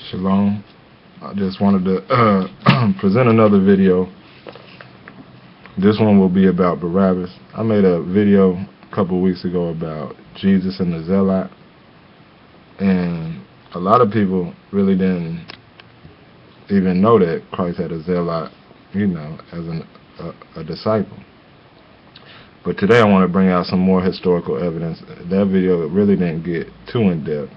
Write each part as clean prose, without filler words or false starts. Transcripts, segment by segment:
Shalom. I just wanted to present another video. This one will be about Barabbas. I made a video a couple weeks ago about Jesus and the Zealot, and a lot of people really didn't even know that Christ had a Zealot, as a disciple. But today I want to bring out some more historical evidence. That video really didn't get too in-depth.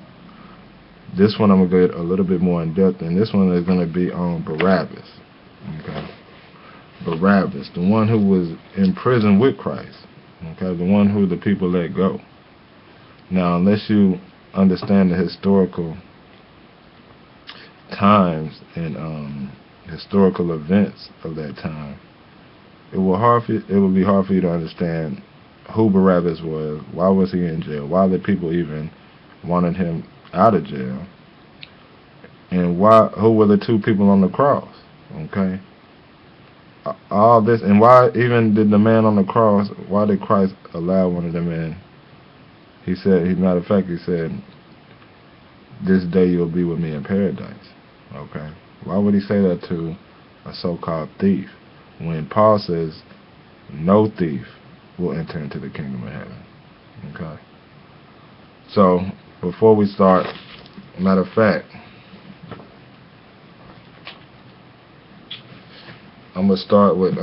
This one I'm going to get a little bit more in-depth, and this one is going to be on Barabbas. Okay, Barabbas, the one who was in prison with Christ. Okay, the one who the people let go. Now, unless you understand the historical times and historical events of that time, it will be hard for you to understand who Barabbas was, why was he in jail, why the people even wanted him out of jail, and who were the two people on the cross. Okay, all this, and why even did the man on the cross, why did Christ allow one of them in? He said, matter of fact, he said, this day you'll be with me in paradise. Okay, why would he say that to a so-called thief when Paul says no thief will enter into the kingdom of heaven? Okay, so before we start, matter of fact, I'm going to start with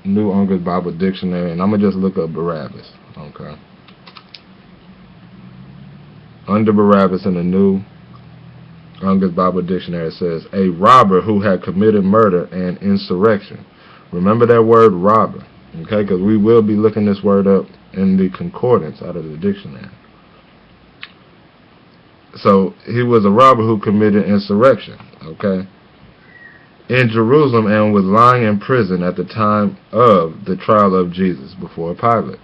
New Unger's Bible Dictionary, and I'm going to just look up Barabbas. Okay. Under Barabbas in the New Unger's Bible Dictionary, it says, a robber who had committed murder and insurrection. Remember that word robber, okay, because we will be looking this word up in the concordance out of the dictionary. So he was a robber who committed insurrection, okay, in Jerusalem, and was lying in prison at the time of the trial of Jesus before Pilate.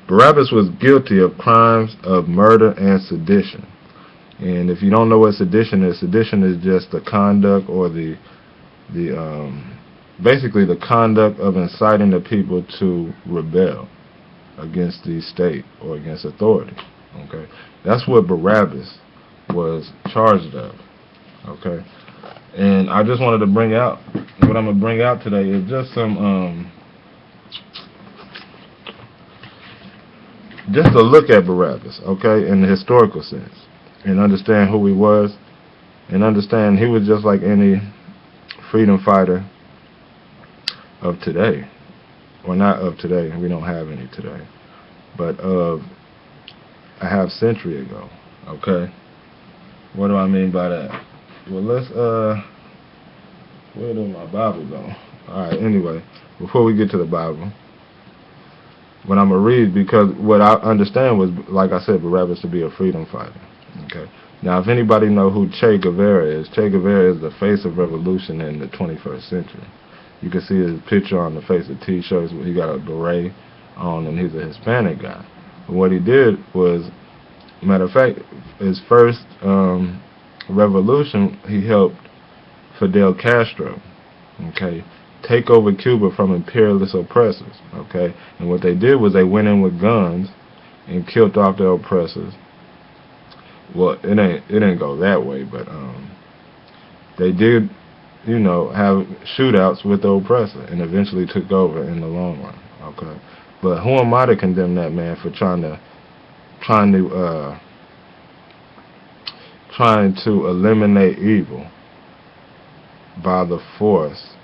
Barabbas was guilty of crimes of murder and sedition. And if you don't know what sedition is just the conduct or basically the conduct of inciting the people to rebel against the state or against authority. Okay, that's what Barabbas was charged of. Okay, and I just wanted to bring out what I'm gonna bring out today is just some just to look at Barabbas, okay, in the historical sense, and understand who he was, and understand he was just like any freedom fighter of today. Well, not of today, we don't have any today, but of a half century ago. Okay, what do I mean by that? Well, let's where did my Bible go? Alright, anyway, before we get to the Bible, what I'm gonna read, because what I understand was, like I said, Barabbas to be a freedom fighter. Okay, now if anybody know who Che Guevara is, Che Guevara is the face of revolution in the 21st century. You can see his picture on the face of t-shirts where he got a beret on, and he's a Hispanic guy. But what he did was, matter of fact, his first revolution, he helped Fidel Castro, okay, take over Cuba from imperialist oppressors. Okay, and what they did was they went in with guns and killed off their oppressors. Well, it didn't go that way, but they did, have shootouts with the oppressor, and eventually took over in the long run. Okay, but who am I to condemn that man for trying to eliminate evil by the force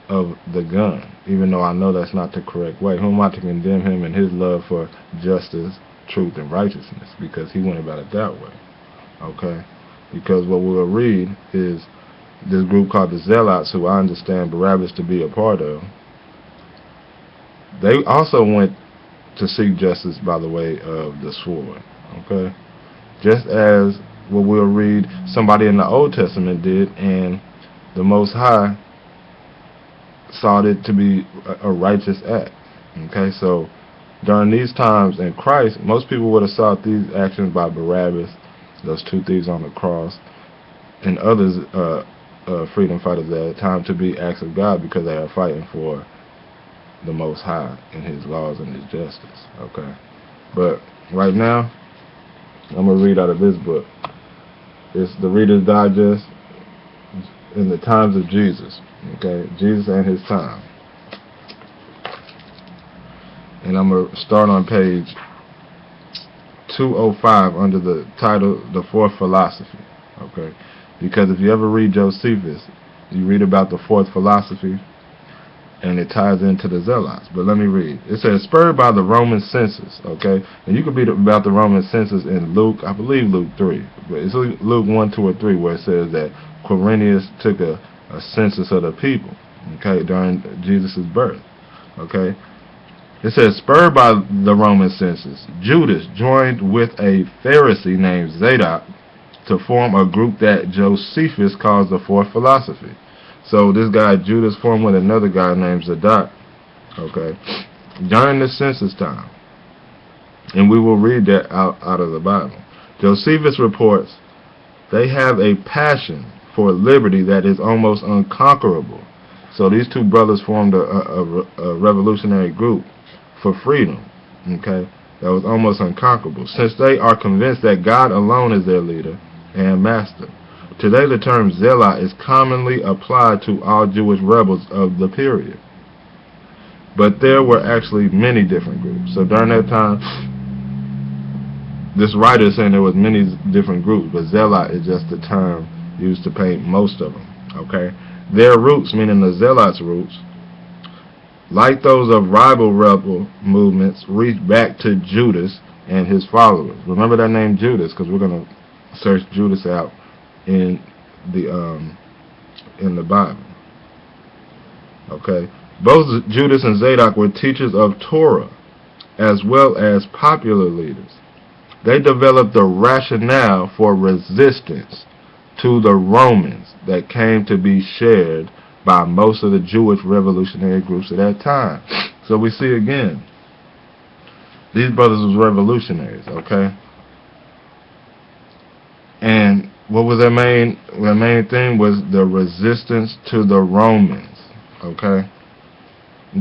of the gun, even though I know that's not the correct way? Who am I to condemn him in his love for justice, truth, and righteousness, because he went about it that way? Okay, because what we'll read is this group called the Zealots, who I understand Barabbas to be a part of. They also went to seek justice by the way of the sword. Okay, just as what we'll read somebody in the Old Testament did, and the Most High saw it to be a righteous act. Okay, so during these times in Christ, most people would have sought these actions by Barabbas, those two thieves on the cross, and others, freedom fighters at that time, to be acts of God, because they are fighting for the Most High and His laws and His justice. Okay, but right now, I'm going to read out of this book. It's the Reader's Digest in the times of Jesus. Okay, Jesus and his time. And I'm going to start on page 205 under the title, The Fourth Philosophy. Okay, because if you ever read Josephus, you read about the fourth philosophy, and it ties into the Zealots. But let me read. It says, spurred by the Roman census, okay? And you can read about the Roman census in Luke, I believe Luke 3. But it's Luke 1, 2, or 3 where it says that Quirinius took a census of the people, okay, during Jesus' birth, okay? It says, spurred by the Roman census, Judas joined with a Pharisee named Zadok to form a group that Josephus calls the Fourth Philosophy. So this guy Judas formed with another guy named Zadok, okay, during the census time. And we will read that out of the Bible. Josephus reports, they have a passion for liberty that is almost unconquerable. So these two brothers formed a revolutionary group for freedom, okay, that was almost unconquerable, since they are convinced that God alone is their leader and master. Today the term zealot is commonly applied to all Jewish rebels of the period. But there were actually many different groups. So during that time, this writer is saying there was many different groups, but zealot is just the term used to paint most of them. Okay? Their roots, meaning the zealots' roots, like those of rival rebel movements, reach back to Judas and his followers. Remember that name Judas, because we're going to search Judas out in the Bible. Okay, both Judas and Zadok were teachers of Torah as well as popular leaders. They developed the rationale for resistance to the Romans that came to be shared by most of the Jewish revolutionary groups at that time. So we see again, these brothers was revolutionaries, okay? And what was their main thing was the resistance to the Romans, okay?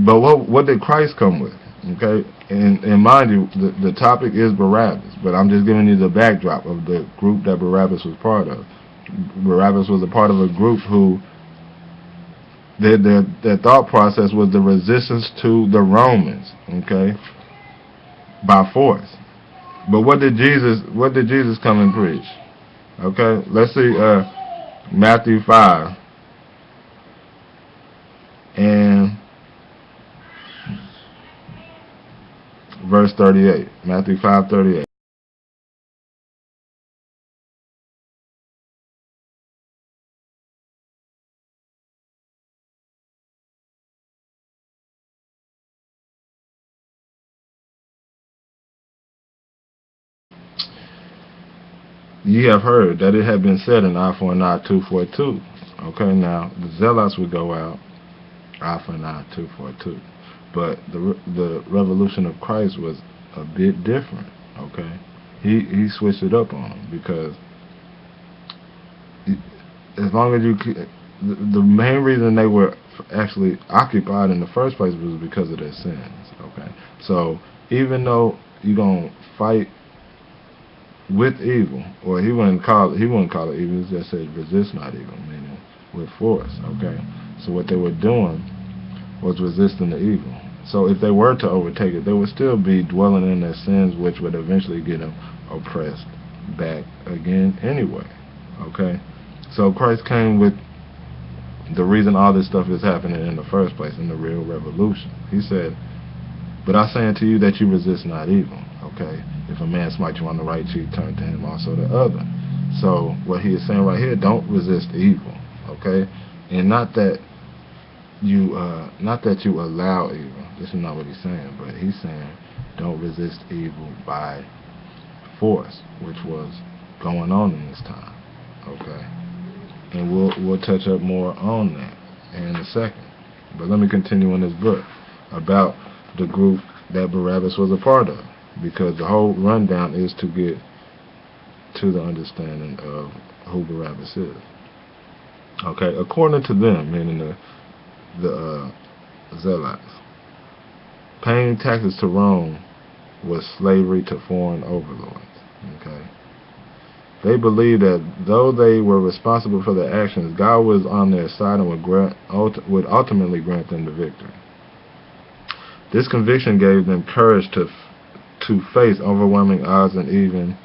But what did Christ come with, okay? And mind you, the topic is Barabbas, but I'm just giving you the backdrop of the group that Barabbas was part of. Barabbas was a part of a group who their thought process was the resistance to the Romans, okay, by force. But what did Jesus come and preach? Okay, let's see Matthew 5 and verse 38. Matthew 5:38. Ye have heard that it had been said, an eye for an eye, tooth for a tooth. Okay, now the zealots would go out, eye for an eye, tooth for a tooth. But the revolution of Christ was a bit different. Okay, he switched it up on them, because as long as you, the main reason they were actually occupied in the first place was because of their sins. Okay, so even though you're gonna fight with evil, or he wouldn't call it evil, he just said resist not evil, meaning with force. Okay, so what they were doing was resisting the evil. So if they were to overtake it, they would still be dwelling in their sins, which would eventually get them oppressed back again anyway. Okay, so Christ came with the reason all this stuff is happening in the first place, in the real revolution. He said, but I say unto you that you resist not evil. Okay, if a man smite you on the right cheek, turn to him also the other. So what he is saying right here, don't resist evil. Okay, and not that you allow evil. This is not what he's saying, but he's saying don't resist evil by force, which was going on in this time. Okay, and we'll touch up more on that in a second. But let me continue in this book about the group that Barabbas was a part of, because the whole rundown is to get to the understanding of who Barabbas is. Okay, according to them, meaning the zealots, paying taxes to Rome was slavery to foreign overlords. Okay. They believed that though they were responsible for their actions, God was on their side and would ultimately grant them the victory. This conviction gave them courage to face overwhelming odds and even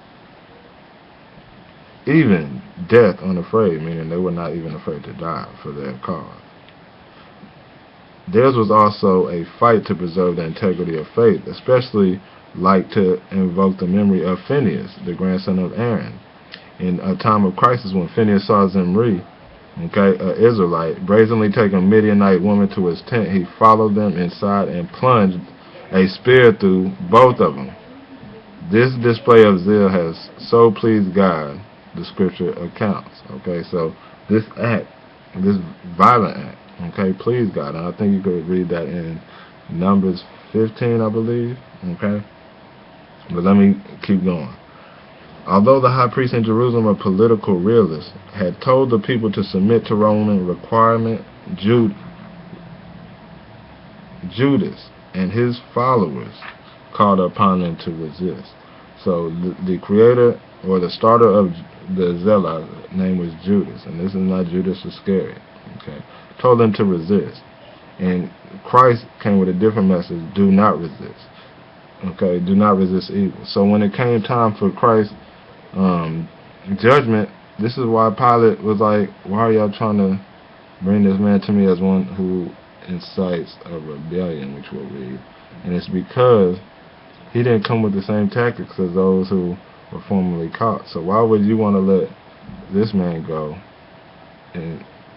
death unafraid, meaning they were not even afraid to die for their cause. Theirs was also a fight to preserve the integrity of faith, especially like to invoke the memory of Phineas, the grandson of Aaron. In a time of crisis, when Phineas saw Zimri, okay, an Israelite, brazenly take a Midianite woman to his tent, he followed them inside and plunged a spear through both of them. This display of zeal has so pleased God, the scripture accounts. Okay, so this act, this violent act, okay, pleased God. And I think you could read that in Numbers 15, I believe. Okay, but let me keep going. Although the high priest in Jerusalem, a political realist, had told the people to submit to Roman requirement, Judas and his followers called upon them to resist. So the creator or the starter of the Zealots, name was Judas, and this is not Judas Iscariot. Okay, told them to resist, and Christ came with a different message: do not resist. Okay, do not resist evil. So when it came time for Christ's judgment, this is why Pilate was like, why are y'all trying to bring this man to me as one who incites a rebellion, which we'll read. And it's because he didn't come with the same tactics as those who were formerly caught. So why would you want to let this man go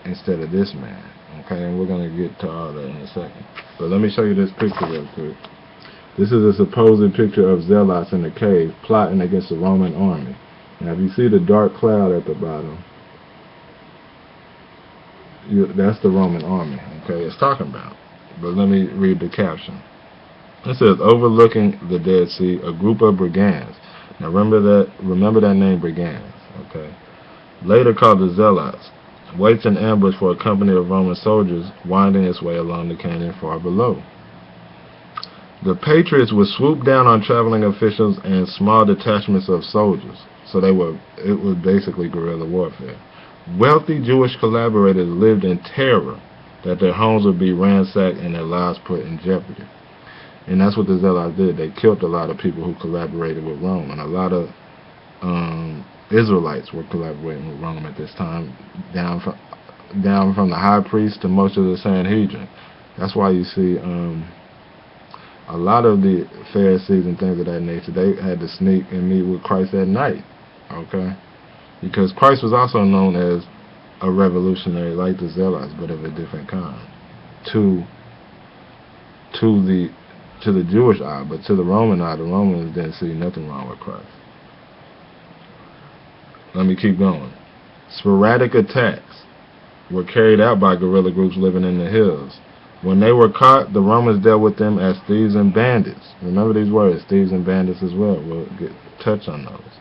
instead of this man? Okay, and we're going to get to all that in a second. But let me show you this picture real quick. This is a supposed picture of zealots in the cave plotting against the Roman army. Now if you see the dark cloud at the bottom, that's the Roman army, okay, it's talking about. But let me read the caption. It says, overlooking the Dead Sea, a group of brigands. Now remember that name, brigands, okay, later called the Zealots, waits in ambush for a company of Roman soldiers winding its way along the canyon far below. The Patriots would swoop down on traveling officials and small detachments of soldiers. So it was basically guerrilla warfare. Wealthy Jewish collaborators lived in terror that their homes would be ransacked and their lives put in jeopardy. And that's what the Zealots did. They killed a lot of people who collaborated with Rome. And a lot of Israelites were collaborating with Rome at this time, down from the high priest to most of the Sanhedrin. That's why you see a lot of the Pharisees and things of that nature, they had to sneak and meet with Christ at night. Okay? Because Christ was also known as a revolutionary like the Zealots, but of a different kind. To the Jewish eye, but to the Roman eye, the Romans didn't see nothing wrong with Christ. Let me keep going. Sporadic attacks were carried out by guerrilla groups living in the hills. When they were caught, the Romans dealt with them as thieves and bandits. Remember these words, thieves and bandits as well. We'll touch on those.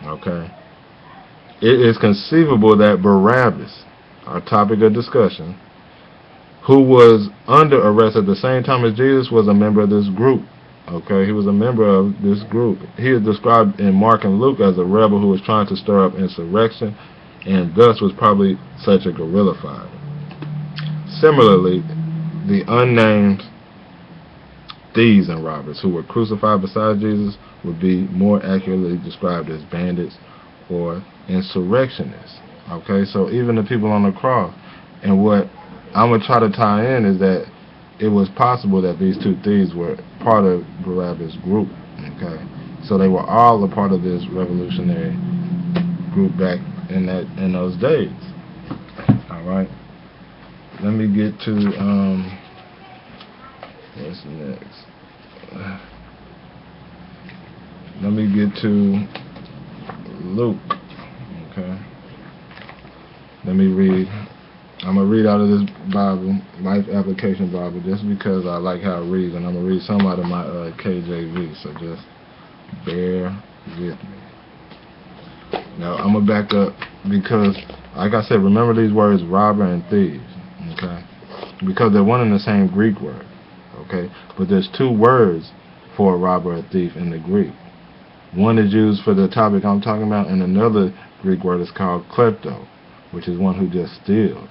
Okay. It is conceivable that Barabbas, our topic of discussion, who was under arrest at the same time as Jesus, was a member of this group. Okay, he was a member of this group. He is described in Mark and Luke as a rebel who was trying to stir up insurrection, and thus was probably such a guerrilla fighter. Similarly, the unnamed thieves and robbers who were crucified beside Jesus would be more accurately described as bandits or insurrectionists. Okay, so even the people on the cross, and what I'm going to try to tie in is that it was possible that these two thieves were part of Barabbas' group. Okay, so they were all a part of this revolutionary group back in those days. All right, let me get to what's next. Let me get to Luke. Okay, let me read. I'm going to read out of this Bible, Life Application Bible, just because I like how it reads, and I'm going to read some out of my KJV, so just bear with me. Now, I'm going to back up because, like I said, remember these words, robber and thieves, okay? Because they're one and the same Greek word, okay? But there's two words for a robber or thief in the Greek. One is used for the topic I'm talking about, and another Greek word is called klepto, which is one who just steals.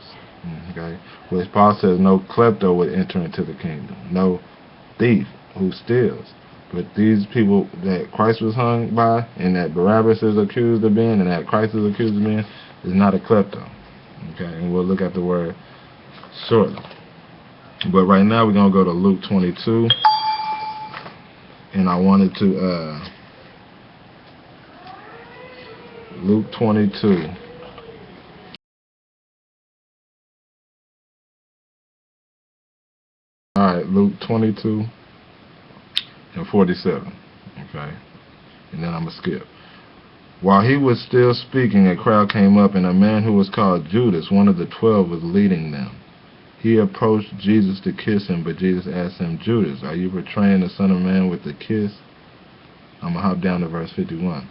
Okay, which Paul says no klepto would enter into the kingdom, no thief who steals. But these people that Christ was hung by, and that Barabbas is accused of being, and that Christ is accused of being, is not a klepto. Okay, and we'll look at the word shortly. But right now we're gonna go to Luke 22, and I wanted to Luke 22. Alright, Luke 22 and 47. Okay. And then I'm going to skip. While he was still speaking, a crowd came up, and a man who was called Judas, one of the 12, was leading them. He approached Jesus to kiss him, but Jesus asked him, Judas, are you betraying the Son of Man with a kiss? I'm going to hop down to verse 51.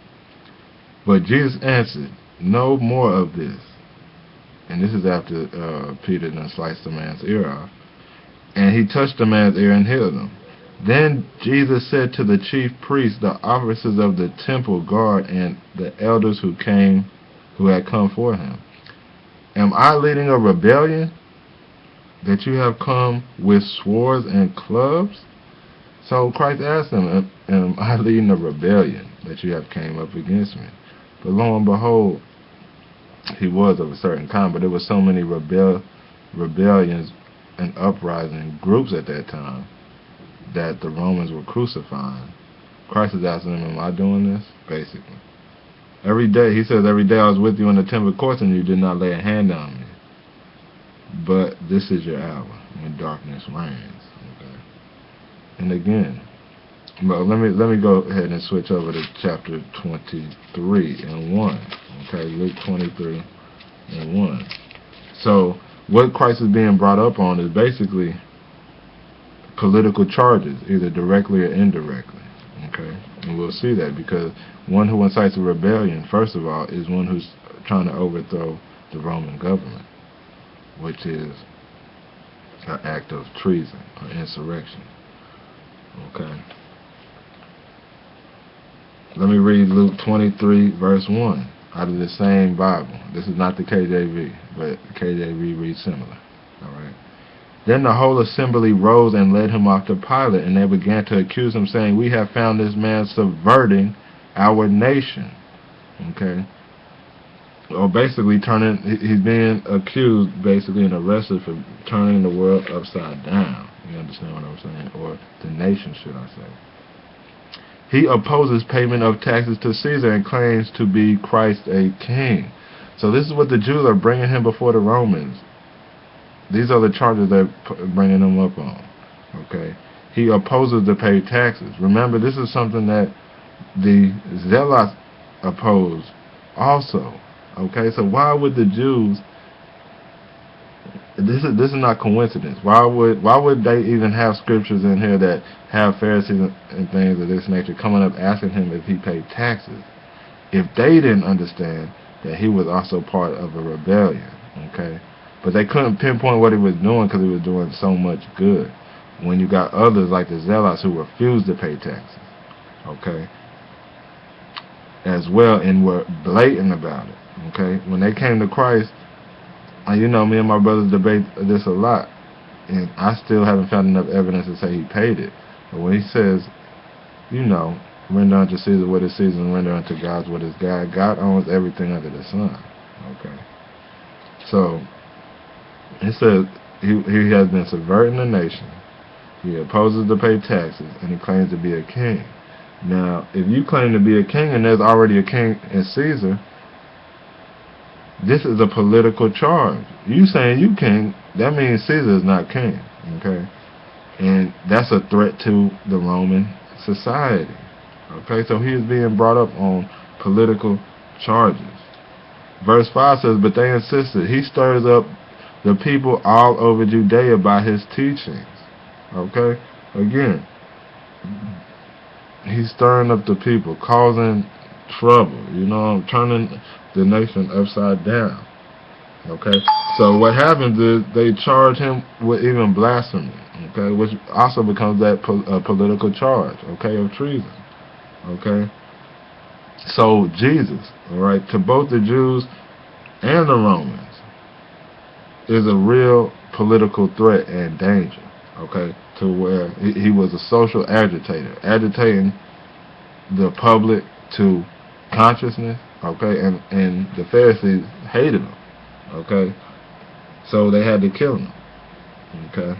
But Jesus answered, no more of this. And this is after Peter done sliced the man's ear off. And he touched the man's ear and healed him. Then Jesus said to the chief priests, the officers of the temple guard, and the elders who had come for him, am I leading a rebellion that you have come with swords and clubs? So Christ asked him, am I leading a rebellion that you have came up against me? But lo and behold, he was of a certain kind, but there were so many rebellions and uprising groups at that time that the Romans were crucifying. Christ is asking him, am I doing this? Basically. Every day, he says, every day I was with you in the temple courts and you did not lay a hand on me. But this is your hour when darkness reigns. Okay. And again, well, let me go ahead and switch over to chapter 23 and 1. Okay, Luke 23 and 1. So what Christ is being brought up on is basically political charges, either directly or indirectly. Okay, and we'll see that because one who incites a rebellion, first of all, is one who's trying to overthrow the Roman government, which is an act of treason or insurrection. Okay. Let me read Luke 23 verse 1 out of the same Bible. This is not the KJV, but the KJV reads similar. Alright. Then the whole assembly rose and led him off to Pilate, and they began to accuse him, saying, we have found this man subverting our nation. Okay. Or basically he's being accused basically and arrested for turning the world upside down. You understand what I'm saying? Or the nation, should I say. He opposes payment of taxes to Caesar and claims to be Christ a king. So this is what the Jews are bringing him before the Romans. These are the charges they're bringing him up on. Okay. He opposes to pay taxes. Remember, this is something that the Zealots opposed also. Okay. So why would the Jews? This is not coincidence. Why would they even have scriptures in here that have Pharisees and things of this nature coming up asking him if he paid taxes, if they didn't understand that he was also part of a rebellion? Okay, but they couldn't pinpoint what he was doing because he was doing so much good. When you got others like the Zealots who refused to pay taxes, okay, as well, and were blatant about it. Okay, when they came to Christ. You know, me and my brothers debate this a lot, and I still haven't found enough evidence to say he paid it. But when he says, you know, render unto Caesar what is Caesar and render unto God what is God, God owns everything under the sun. Okay. So, he says he has been subverting the nation. He opposes to pay taxes, and he claims to be a king. Now, if you claim to be a king and there's already a king in Caesar, this is a political charge. You saying you king, that means Caesar is not king. Okay? And that's a threat to the Roman society. Okay? So he is being brought up on political charges. Verse 5 says, but they insisted. He stirs up the people all over Judea by his teachings. Okay? Again, he's stirring up the people, causing trouble. You know, turning the nation upside down. Okay, so what happens is they charge him with even blasphemy. Okay, which also becomes that political charge. Okay, of treason. Okay, So Jesus, all right, to both the Jews and the Romans, is a real political threat and danger. Okay, to where he was a social agitator, agitating the public to consciousness. Okay, and the Pharisees hated him. Okay, so they had to kill him. Okay,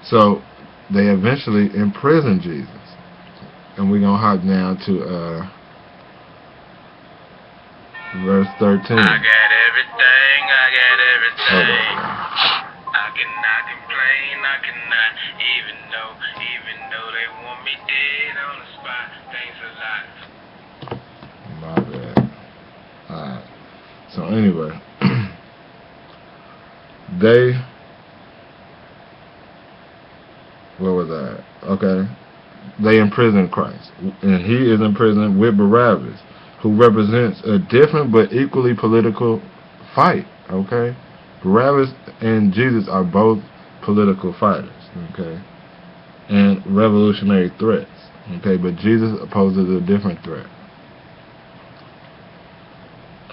so they eventually imprisoned Jesus, and we're gonna hop down to verse 13. I got everything, I got everything. I cannot complain, I cannot, even though they want me dead on the spot. Thanks a lot. My bad. Alright. So anyway, they, where was I at? Okay. They imprisoned Christ, and he is imprisoned with Barabbas, who represents a different but equally political fight. Okay, Barabbas and Jesus are both political fighters. Okay, and revolutionary threats. Okay, but Jesus poses a different threat.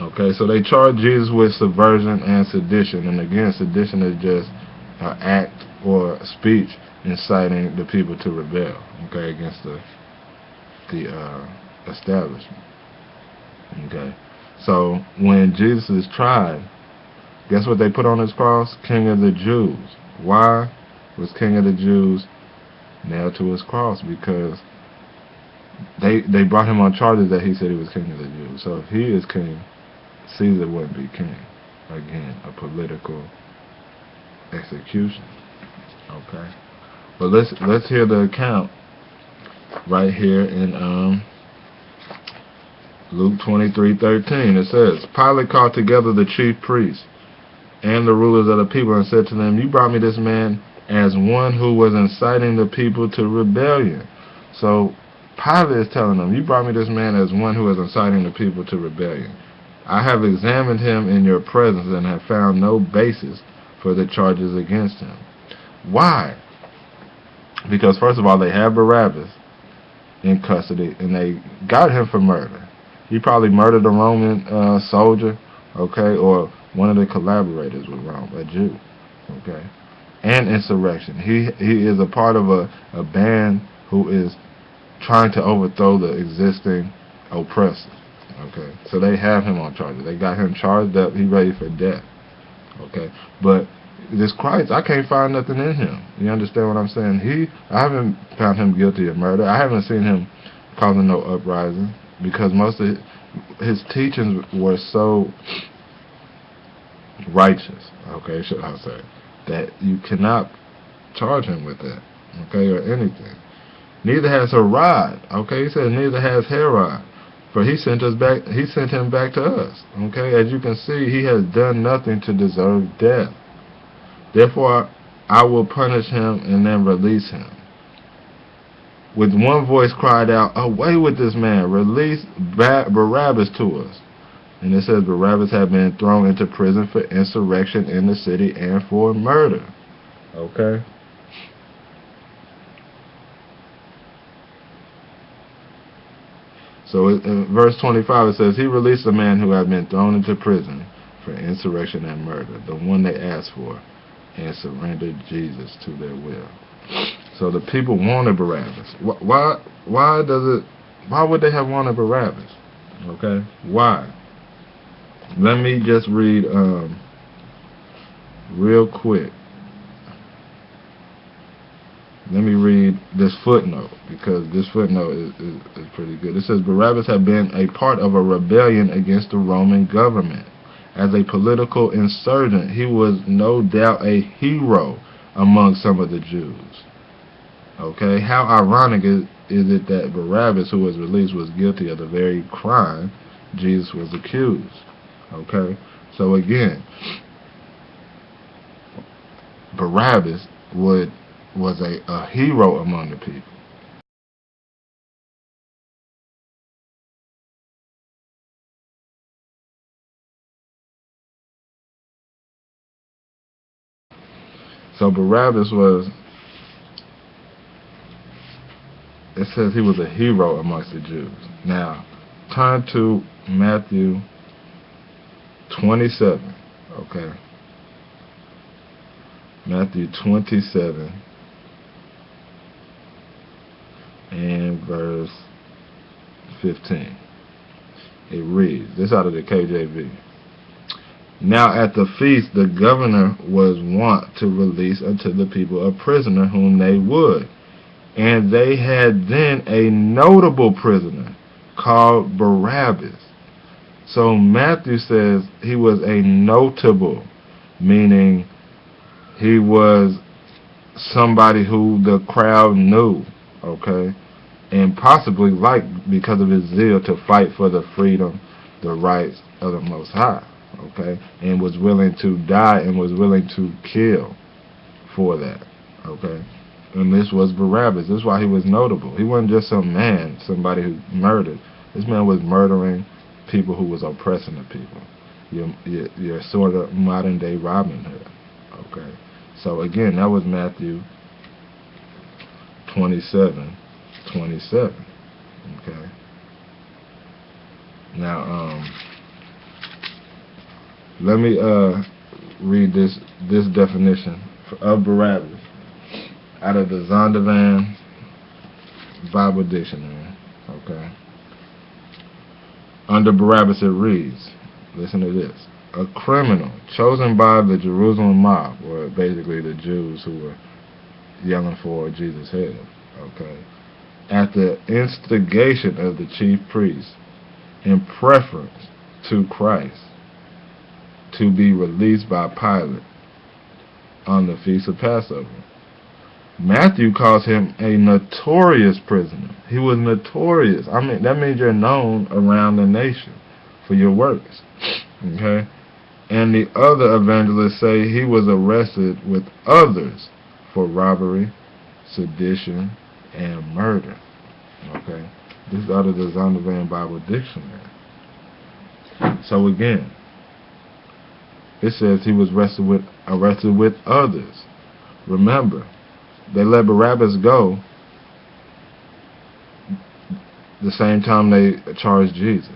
Okay, so they charge Jesus with subversion and sedition, and again, sedition is just an act or speech inciting the people to rebel. Okay, against the establishment. Okay, so when Jesus is tried, guess what they put on his cross? King of the Jews. Why was King of the Jews nailed to his cross? Because they brought him on charges that he said he was King of the Jews. So if he is king, Caesar wouldn't be king. Again, a political execution. Okay, but let's hear the account right here in Luke 23:13. It says, Pilate called together the chief priests and the rulers of the people and said to them, you brought me this man as one who was inciting the people to rebellion. So Pilate is telling them, you brought me this man as one who is inciting the people to rebellion. I have examined him in your presence and have found no basis for the charges against him. Why? Because first of all, they have Barabbas in custody and they got him for murder. He probably murdered a Roman soldier, okay, or one of the collaborators with Rome, a Jew, okay, and insurrection. He is a part of a band who is trying to overthrow the existing oppressor, okay. So they have him on charges. They got him charged up. He's ready for death, okay. But this Christ, I can't find nothing in him. You understand what I'm saying? I haven't found him guilty of murder. I haven't seen him causing no uprising, because most of his teachings were so righteous, okay, should I say, that you cannot charge him with that, okay, or anything. Neither has Herod, okay, he said neither has Herod, for he sent him back to us, okay. As you can see, he has done nothing to deserve death. Therefore, I will punish him and then release him. With one voice cried out, away with this man, release Barabbas to us. And it says Barabbas had been thrown into prison for insurrection in the city and for murder. Okay? So in verse 25 it says, he released a man who had been thrown into prison for insurrection and murder, the one they asked for, and surrendered Jesus to their will. So the people wanted Barabbas. Why would they have wanted Barabbas? Okay? Why? Let me just read real quick. Let me read this footnote, because this footnote is pretty good. It says, Barabbas had been a part of a rebellion against the Roman government. As a political insurgent, he was no doubt a hero among some of the Jews. Okay, how ironic is it that Barabbas, who was released, was guilty of the very crime Jesus was accused. Okay, so again, Barabbas was a hero among the people. So Barabbas was, it says he was a hero amongst the Jews. Now, turn to Matthew 27. Okay. Matthew 27 and verse 15. It reads, this out of the KJV. Now at the feast the governor was wont to release unto the people a prisoner whom they would. And they had then a notable prisoner called Barabbas. So Matthew says he was a notable, meaning he was somebody who the crowd knew, okay, and possibly liked because of his zeal to fight for the freedom, the rights of the Most High, okay, and was willing to die and was willing to kill for that, okay. And this was Barabbas. This is why he was notable. He wasn't just some man, somebody who murdered. This man was murdering people who was oppressing the people. Your sort of modern day Robin Hood. Okay. So again, that was Matthew 27:27. Okay. Now, let me read this definition of Barabbas out of the Zondervan Bible Dictionary. Okay. Under Barabbas it reads, listen to this, a criminal chosen by the Jerusalem mob, or basically the Jews who were yelling for Jesus' head, okay, at the instigation of the chief priests in preference to Christ, to be released by Pilate on the feast of Passover. Matthew calls him a notorious prisoner. He was notorious. I mean, that means you're known around the nation for your works. Okay? And the other evangelists say he was arrested with others for robbery, sedition, and murder. Okay? This is out of the Zondervan Bible Dictionary. So again, it says he was arrested with others. Remember, they let Barabbas go the same time they charged Jesus.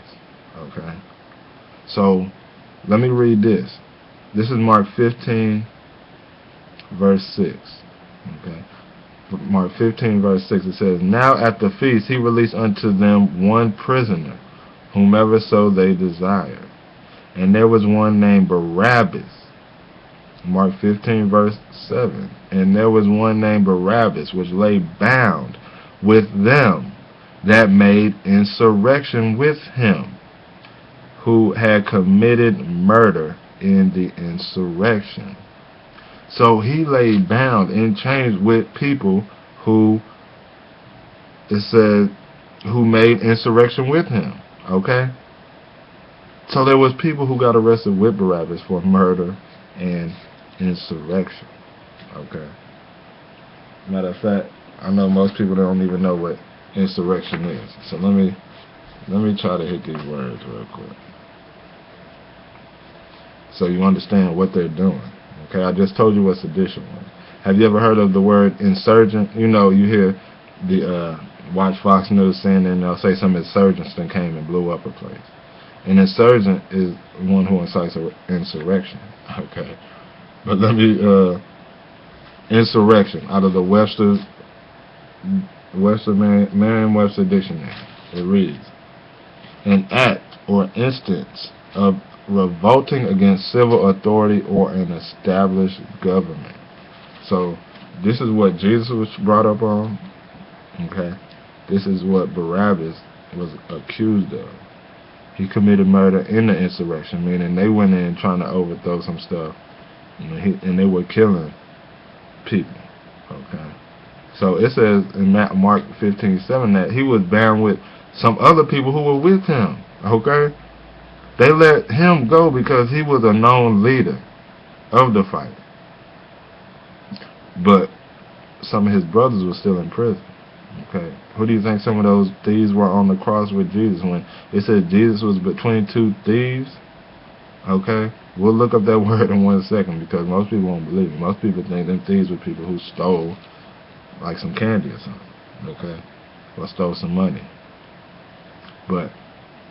Okay. So let me read this. This is Mark 15 verse 6. Okay. Mark 15 verse 6, it says, now at the feast he released unto them one prisoner, whomever so they desired. And there was one named Barabbas. Mark 15 verse 7. And there was one named Barabbas, which lay bound with them that made insurrection with him, who had committed murder in the insurrection. So he lay bound in chains with people who, it said, who made insurrection with him. Okay? So there was people who got arrested with Barabbas for murder and insurrection. Okay. Matter of fact, I know most people don't even know what insurrection is. So let me try to hit these words real quick, so you understand what they're doing. Okay, I just told you what sedition was. Have you ever heard of the word insurgent? You know, you hear the watch Fox News saying, and they'll say some insurgents that came and blew up a place. An insurgent is one who incites insurrection. Okay. But let me, insurrection, out of the Merriam-Webster Dictionary. It reads, an act or instance of revolting against civil authority or an established government. So, this is what Jesus was brought up on. Okay. This is what Barabbas was accused of. He committed murder in the insurrection, meaning they went in trying to overthrow some stuff. And they were killing people. Okay. So it says in Mark 15:7 that he was bound with some other people who were with him. Okay. They let him go because he was a known leader of the fight. But some of his brothers were still in prison. Okay. Who do you think some of those thieves were on the cross with Jesus when it said Jesus was between two thieves? Okay. We'll look up that word in 1 second, because most people won't believe it. Most people think them thieves were people who stole like some candy or something. Okay. Or stole some money. But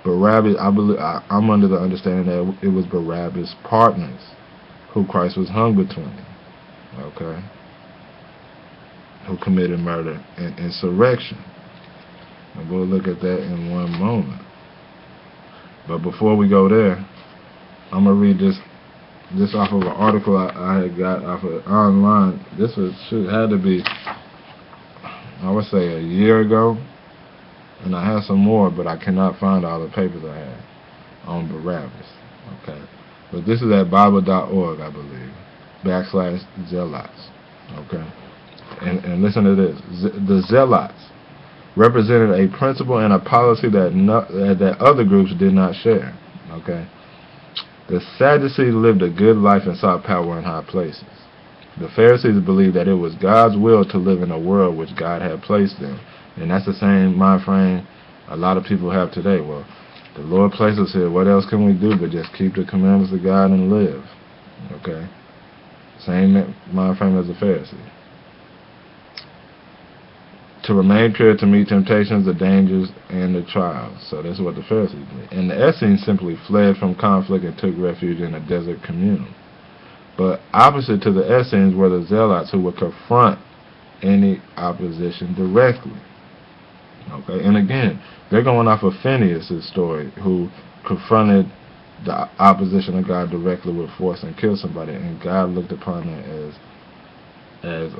Barabbas, I believe, I'm under the understanding that it was Barabbas' partners who Christ was hung between, okay, who committed murder and insurrection. And we'll look at that in one moment. But before we go there, I'm going to read this off of an article I had got off of online. This had to be, I would say, a year ago. And I have some more, but I cannot find all the papers I had on Barabbas. Okay. But this is at Bible.org, I believe. /Zealots. Okay. And listen to this. The Zealots represented a principle and a policy that other groups did not share. Okay. The Sadducees lived a good life and sought power in high places. The Pharisees believed that it was God's will to live in a world which God had placed them. And that's the same mind frame a lot of people have today. Well, the Lord placed us here. What else can we do but just keep the commandments of God and live? Okay? Same mind frame as the Pharisee. To remain pure, to meet temptations, the dangers, and the trials. So that's what the Pharisees did. And the Essenes simply fled from conflict and took refuge in a desert communal. But opposite to the Essenes were the Zealots, who would confront any opposition directly. Okay, and again, they're going off of Phineas' story, who confronted the opposition of God directly with force and killed somebody, and God looked upon that as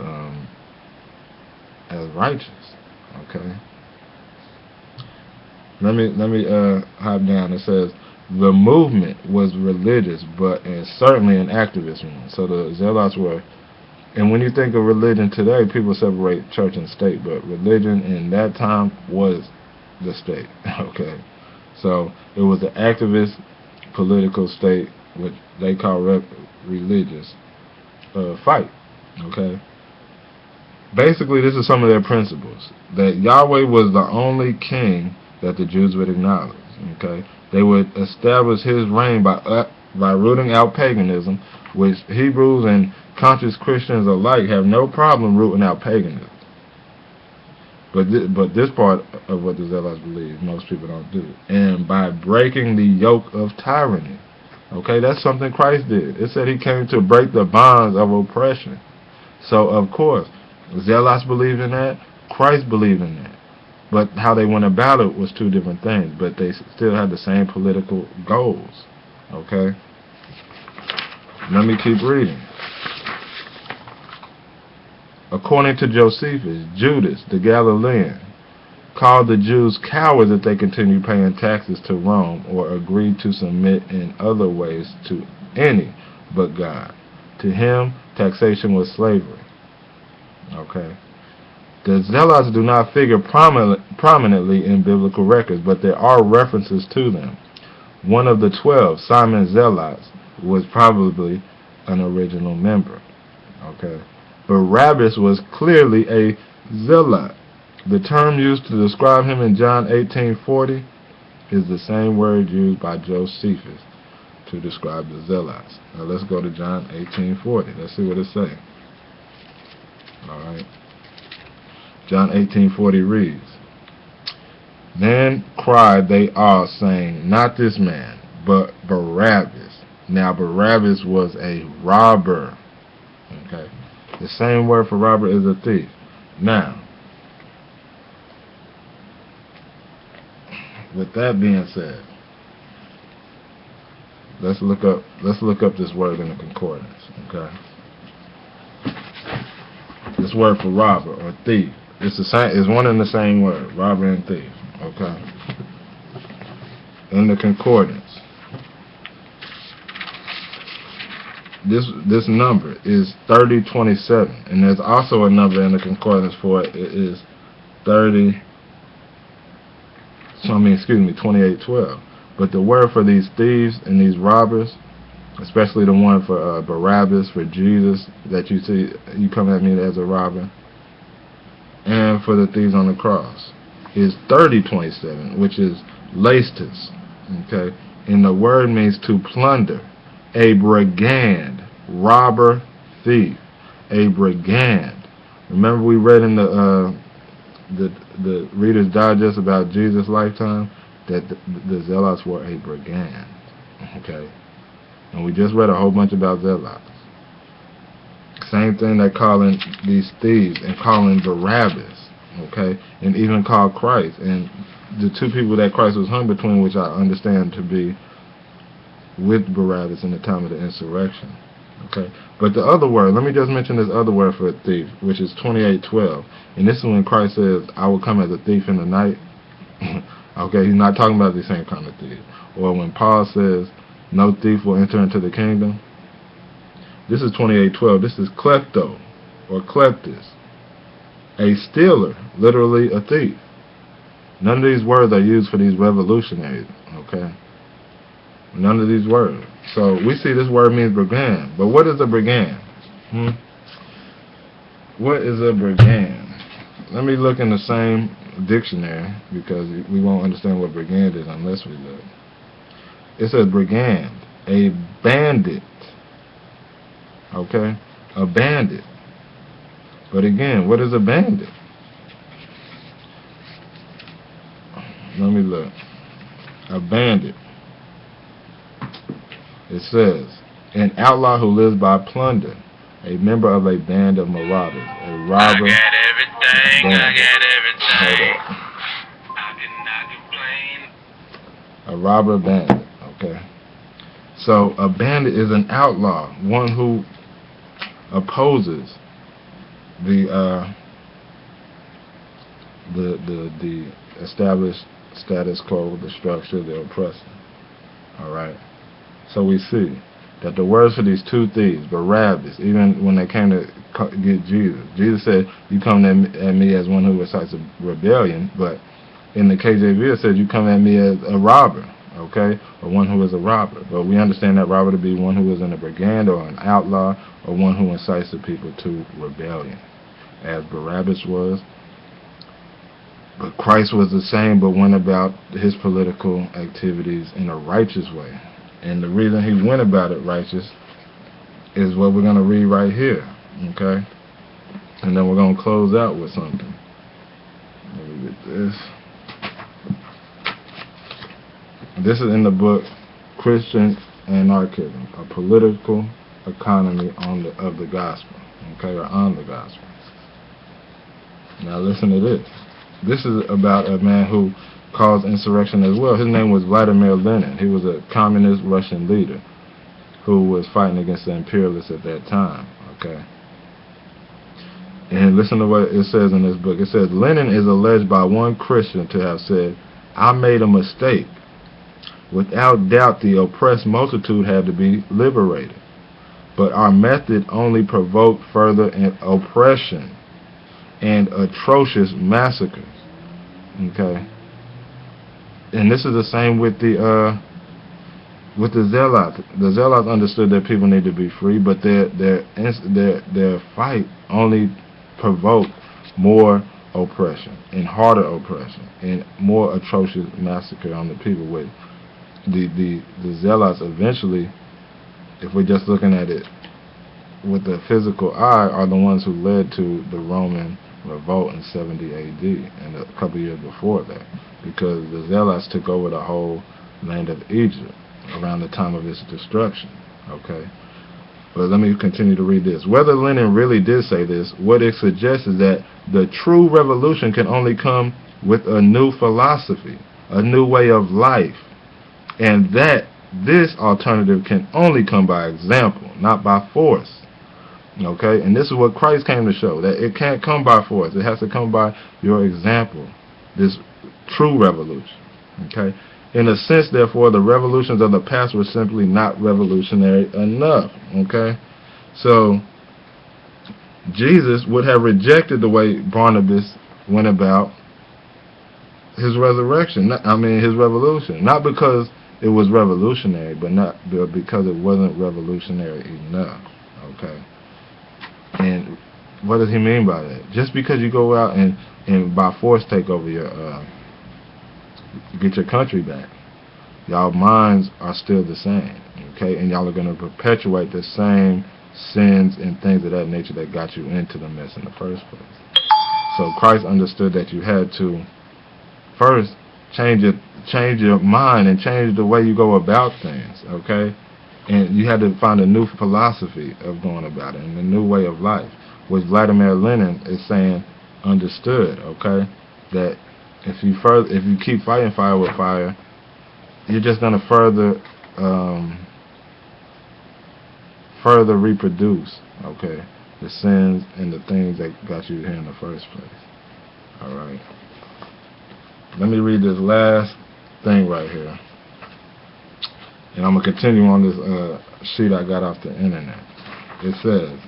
righteous. Okay. Let me hop down. It says the movement was religious, and certainly an activist one. So the Zealots were. And when you think of religion today, people separate church and state, but religion in that time was the state. Okay, so it was the activist political state, which they call religious fight. Okay, basically this is some of their principles: that Yahweh was the only king that the Jews would acknowledge. Okay, they would establish His reign by rooting out paganism, which Hebrews and conscious Christians alike have no problem rooting out paganism. But this part of what the Zealots believe, most people don't do. And by breaking the yoke of tyranny. Okay, that's something Christ did. It said He came to break the bonds of oppression. So, of course, Zealots believed in that. Christ believed in that. But how they went about it was two different things. But they still had the same political goals. Okay? Let me keep reading. According to Josephus, Judas, the Galilean, called the Jews cowards if they continued paying taxes to Rome or agreed to submit in other ways to any but God. To him, taxation was slavery. Okay. The Zealots do not figure prominently in biblical records, but there are references to them. One of the 12, Simon Zealots, was probably an original member. Okay. Barabbas was clearly a zealot. The term used to describe him in John 18:40 is the same word used by Josephus to describe the zealots. Now let's go to John 18:40. Let's see what it says. Alright. John 18:40 reads, Then cried they all, saying, Not this man, but Barabbas. Now Barabbas was a robber. Okay. The same word for robber is a thief. Now, with that being said, let's look up this word in the concordance. Okay. This word for robber or thief, it's the same. It's one and the same word, robber and thief. Okay. In the concordance, this number is 3027, and there's also a number in the concordance for it. It is 2812. But the word for these thieves and these robbers, especially the one for Barabbas, for Jesus, that you see, you come at me as a robber, and for the thieves on the cross, is 3027, which is lastus. Okay, and the word means to plunder. A brigand, robber, thief. A brigand. Remember we read in the Reader's Digest about Jesus' lifetime? that the Zealots were a brigand. Okay? And we just read a whole bunch about Zealots. Same thing that calling these thieves and calling Barabbas, okay, and even called Christ. And the two people that Christ was hung between, which I understand to be with Barabbas in the time of the insurrection. Okay, but the other word, let me just mention this other word for a thief, which is 28:12, and this is when Christ says, "I will come as a thief in the night." Okay, he's not talking about the same kind of thief. Or when Paul says, "No thief will enter into the kingdom." This is 28:12. This is klepto or kleptis, a stealer, literally a thief. None of these words are used for these revolutionaries. Okay. None of these words. So we see this word means brigand. But what is a brigand? What is a brigand? Let me look in the same dictionary, because we won't understand what brigand is unless we look. It says brigand, a bandit. Okay? A bandit. But again, what is a bandit? Let me look. A bandit. It says, an outlaw who lives by plunder, a member of a band of marauders, a robber. I got everything, bandit. I got everything. I cannot complain. A robber bandit, okay. So a bandit is an outlaw, one who opposes the established status quo, the structure, the oppressor. All right. So we see that the words for these two thieves, Barabbas, even when they came to get Jesus, Jesus said, "You come at me as one who incites a rebellion," but in the KJV it says, "You come at me as a robber," okay, or one who is a robber. But we understand that robber to be one who is in a brigand or an outlaw, or one who incites the people to rebellion, as Barabbas was. But Christ was the same, but went about his political activities in a righteous way. And the reason he went about it righteous is what we're going to read right here, okay? And then we're going to close out with something. Let me get this. This is in the book Christian Anarchism, a political economy of the gospel, okay, or on the gospel. Now listen to this. This is about a man who caused insurrection as well. His name was Vladimir Lenin. He was a communist Russian leader who was fighting against the imperialists at that time, okay? And listen to what it says in this book. It says, Lenin is alleged by one Christian to have said, "I made a mistake. Without doubt, the oppressed multitude had to be liberated. But our method only provoked further oppression and atrocious massacres." Okay. And this is the same with the Zealots. The Zealots understood that people need to be free, but their fight only provoked more oppression and harder oppression and more atrocious massacre on the people. With the Zealots eventually, if we're just looking at it with the physical eye, are the ones who led to the Roman revolt in 70 AD and a couple years before that, because the Zealots took over the whole land of Egypt around the time of its destruction. Okay, but let me continue to read this. Whether Lenin really did say this, what it suggests is that the true revolution can only come with a new philosophy, a new way of life, and that this alternative can only come by example, not by force. Okay, and this is what Christ came to show, that it can't come by force. It has to come by your example, this true revolution. Okay, in a sense, therefore, the revolutions of the past were simply not revolutionary enough. Okay, so Jesus would have rejected the way Barnabas went about his resurrection, his revolution, not because it was revolutionary, but because it wasn't revolutionary enough. Okay. And what does he mean by that? Just because you go out and by force take over get your country back, y'all minds are still the same, okay? And y'all are going to perpetuate the same sins and things of that nature that got you into the mess in the first place. So Christ understood that you had to first change change your mind and change the way you go about things, okay? And you had to find a new philosophy of going about it and a new way of life, which Vladimir Lenin is saying understood, okay? That if you keep fighting fire with fire, you're just gonna further reproduce, okay, the sins and the things that got you here in the first place. All right. Let me read this last thing right here, and I'm gonna continue on this sheet I got off the internet. It says,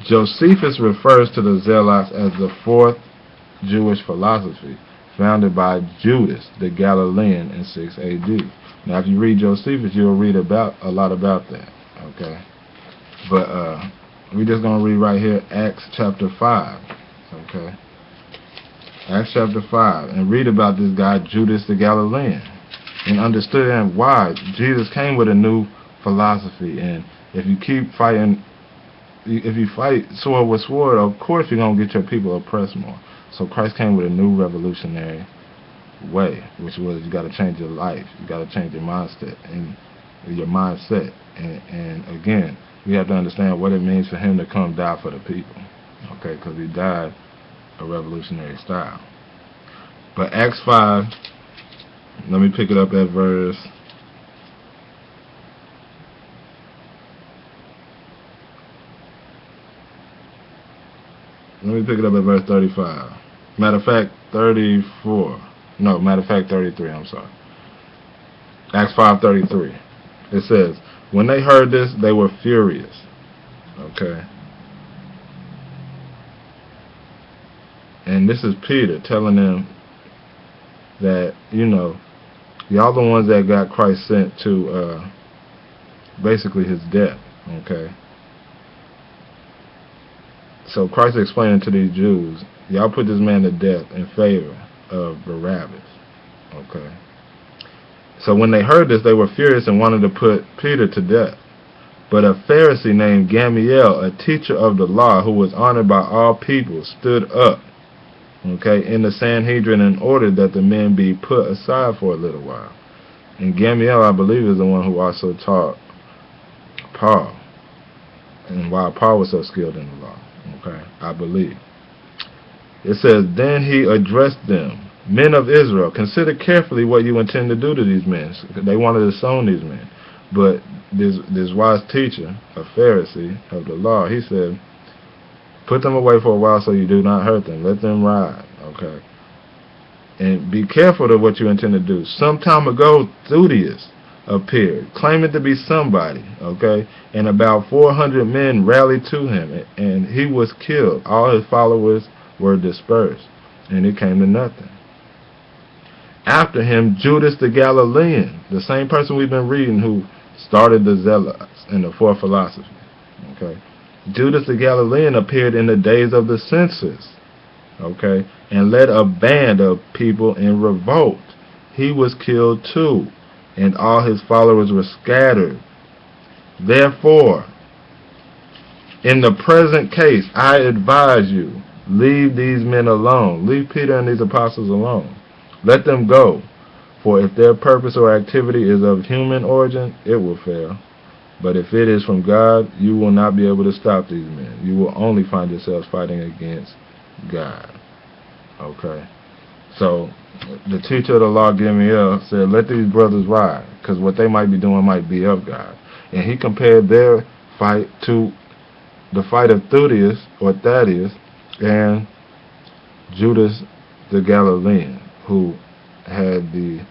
Josephus refers to the Zealots as the fourth Jewish philosophy, founded by Judas the Galilean in 6 AD. Now, if you read Josephus, you'll read about a lot about that, okay? But we're just going to read right here Acts chapter 5, okay? Acts chapter 5, and read about this guy, Judas the Galilean, and understand why Jesus came with a new philosophy. And if you keep fighting, if you fight sword with sword, of course you're going to get your people oppressed more. So Christ came with a new revolutionary way, which was you got to change your life, you got to change your mindset and your mindset. And again, we have to understand what it means for him to come die for the people, okay? Because he died a revolutionary style. But Acts 5, let me pick it up at verse. Let me pick it up at verse 35. Matter of fact, 34. No, matter of fact, 33, I'm sorry. Acts 5:33. It says, when they heard this, they were furious. Okay. And this is Peter telling them that, you know, y'all the ones that got Christ sent to basically his death. Okay. So Christ explaining to these Jews, y'all put this man to death in favor of Barabbas. Okay. So when they heard this, they were furious and wanted to put Peter to death. But a Pharisee named Gamaliel, a teacher of the law who was honored by all people, stood up, okay, in the Sanhedrin and ordered that the men be put aside for a little while. And Gamaliel, I believe, is the one who also taught Paul, and why Paul was so skilled in the law. Okay, I believe. It says, then he addressed them, men of Israel, consider carefully what you intend to do to these men. They wanted to stone these men. But this wise teacher, a Pharisee of the law, he said, put them away for a while so you do not hurt them. Let them ride. Okay. And be careful of what you intend to do. Some time ago, Theudius appeared, claiming to be somebody, okay, and about 400 men rallied to him, and he was killed. All his followers were dispersed, and it came to nothing. After him, Judas the Galilean, the same person we've been reading who started the Zealots and the fourth philosophy, okay, Judas the Galilean appeared in the days of the census, okay, and led a band of people in revolt. He was killed too, and all his followers were scattered. Therefore, in the present case, I advise you, leave these men alone. Leave Peter and these apostles alone. Let them go, for if their purpose or activity is of human origin, it will fail. But if it is from God, you will not be able to stop these men. You will only find yourselves fighting against God. Okay? So, the teacher of the law, Gamaliel, said, let these brothers ride, because what they might be doing might be of God. And he compared their fight to the fight of Theudius, or Thaddeus, and Judas the Galilean, who had the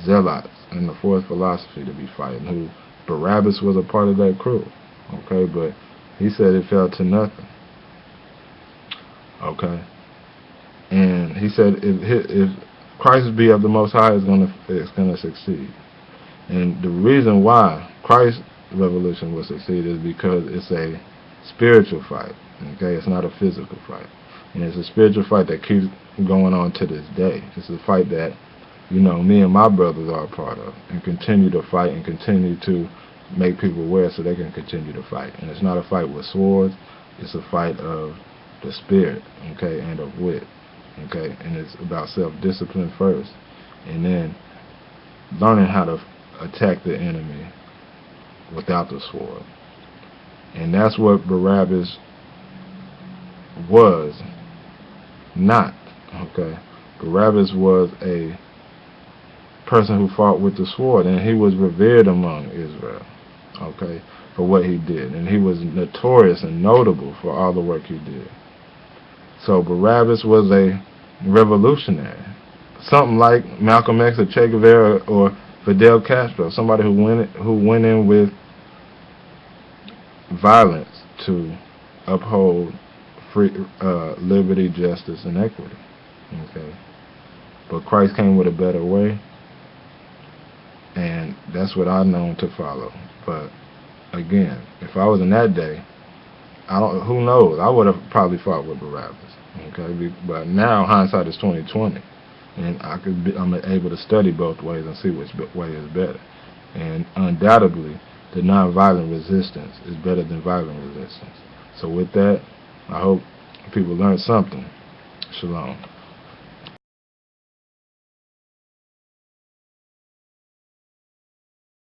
Zealots and the fourth philosophy to be fighting, who Barabbas was a part of that crew. Okay, but he said it fell to nothing. Okay. And he said if Christ be of the Most High, it's gonna succeed. And the reason why Christ's revolution will succeed is because it's a spiritual fight. Okay, it's not a physical fight, and it's a spiritual fight that keeps going on to this day. It's a fight that, you know, me and my brothers are a part of, and continue to fight and continue to make people aware so they can continue to fight. And it's not a fight with swords; it's a fight of the spirit, okay, and of wit. Okay, and it's about self-discipline first, and then learning how to attack the enemy without the sword. And that's what Barabbas was not. Okay, Barabbas was a person who fought with the sword, and he was revered among Israel, okay, for what he did, and he was notorious and notable for all the work he did. So Barabbas was a revolutionary, something like Malcolm X or Che Guevara or Fidel Castro, somebody who went in with violence to uphold free, liberty, justice, and equity. Okay, but Christ came with a better way, and that's what I'm known to follow. But again, if I was in that day, who knows? I would have probably fought with Barabbas. Okay, but now hindsight is 20/20, and I'm able to study both ways and see which way is better. And undoubtedly, the nonviolent resistance is better than violent resistance. So with that, I hope people learn something. Shalom.